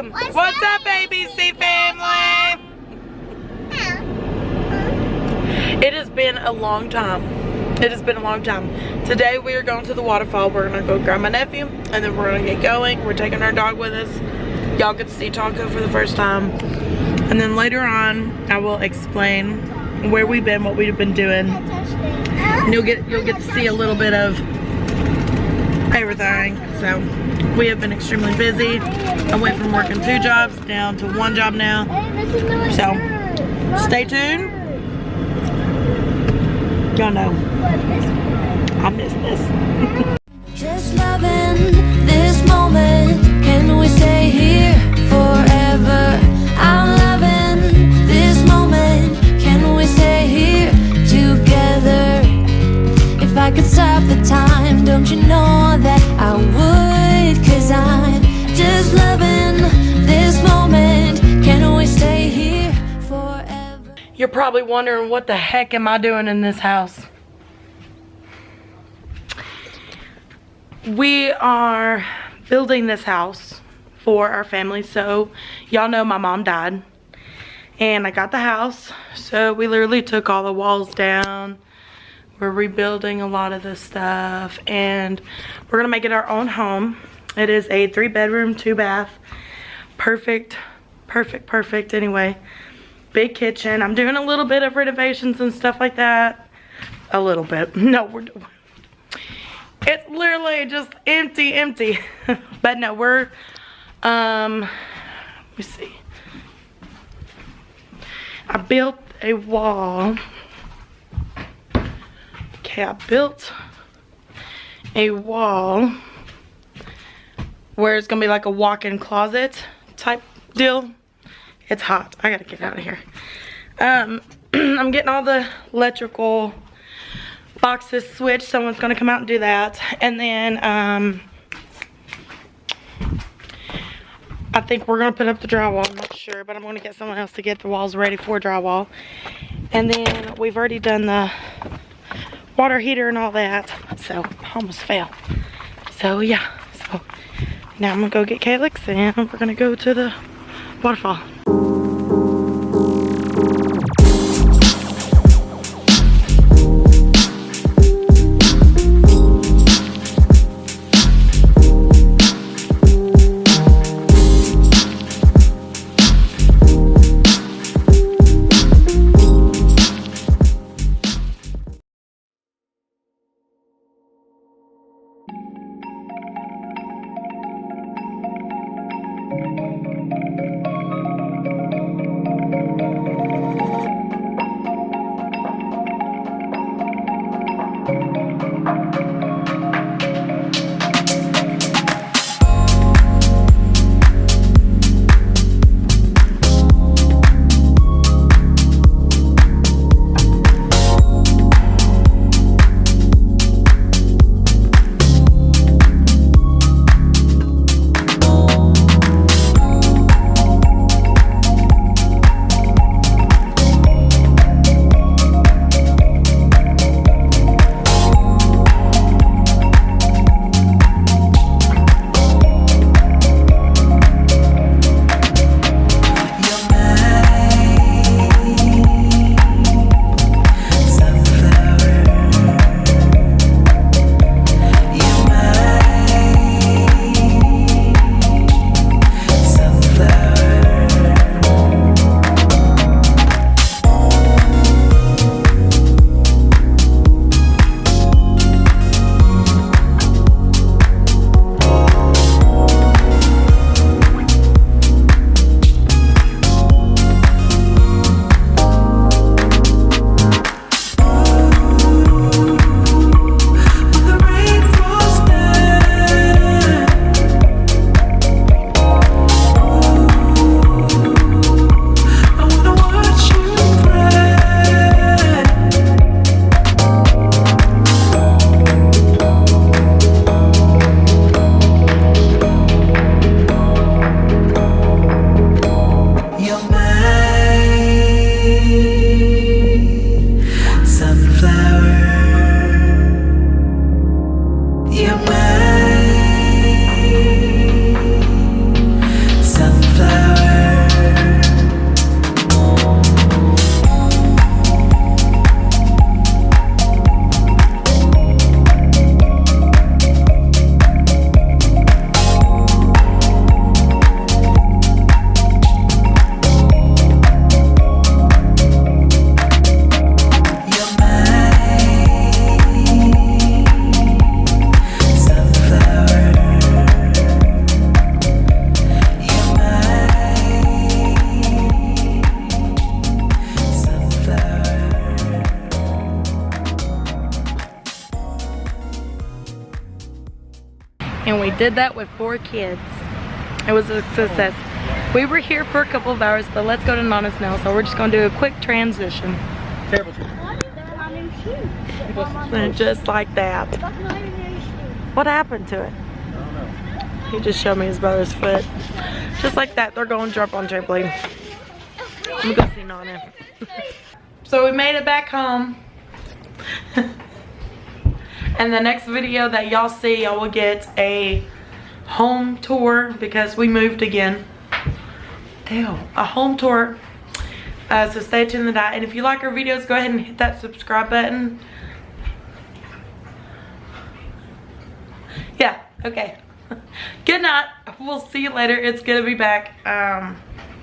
What's up, ABC family? It has been a long time. It has been a long time. Today we are going to the waterfall. We're gonna go grab my nephew and then we're gonna get going. We're taking our dog with us. Y'all get to see Taco for the first time. And then later on, I will explain where we've been, what we've been doing. And you'll get to see a little bit of everything. So we have been extremely busy. I went from working 2 jobs down to 1 job now. So stay tuned. Y'all know I miss this. Just loving this moment. Can we stay here forever? I'm loving this moment. Can we stay here together? If I could stop the time, don't you know that I would? 'Cause I'm just loving this moment. Can we stay here forever? You're probably wondering, what the heck am I doing in this house? We are building this house for our family. So y'all know my mom died and I got the house. So we literally took all the walls down. We're rebuilding a lot of this stuff and we're gonna make it our own home. It is a 3-bedroom, 2-bath. Perfect, perfect, perfect. Anyway, big kitchen. I'm doing a little bit of renovations and stuff like that. A little bit. No, it's literally just empty. But no, we're, let me see. I built a wall. Okay, I built a wall where it's gonna be like a walk-in closet type deal. It's hot. I gotta get out of here. I'm getting all the electrical boxes switched. Someone's gonna come out and do that. And then I think we're gonna put up the drywall. I'm not sure, but I'm gonna get someone else to get the walls ready for drywall. And then we've already done the water heater and all that. So I almost fell. So yeah. So now I'm gonna go get Calyx and we're gonna go to the waterfall. Did that with 4 kids. It was a success. We were here for a couple of hours, but let's go to Nana's now. So we're just gonna do a quick transition. And just like that. What happened to it? He just showed me his brother's foot. Just like that, they're going to jump on trampoline. I'm gonna go see Nana. So we made it back home. And the next video that y'all see, y'all will get a home tour because we moved again. Ew, a home tour. So stay tuned to that. And if you like our videos, go ahead and hit that subscribe button. Yeah, okay. Good night. We'll see you later. It's gonna be back.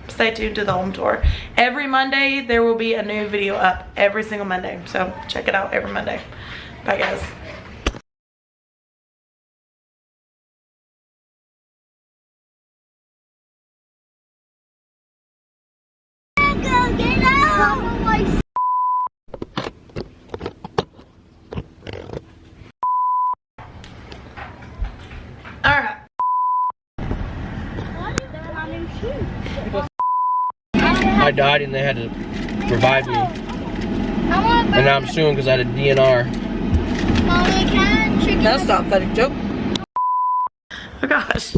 Stay tuned to the home tour. Every Monday there will be a new video up. Every single Monday. So check it out every Monday. Bye guys. Alright. I died and they had to revive me. And now I'm suing because I had a DNR. That's not a funny joke. Oh gosh.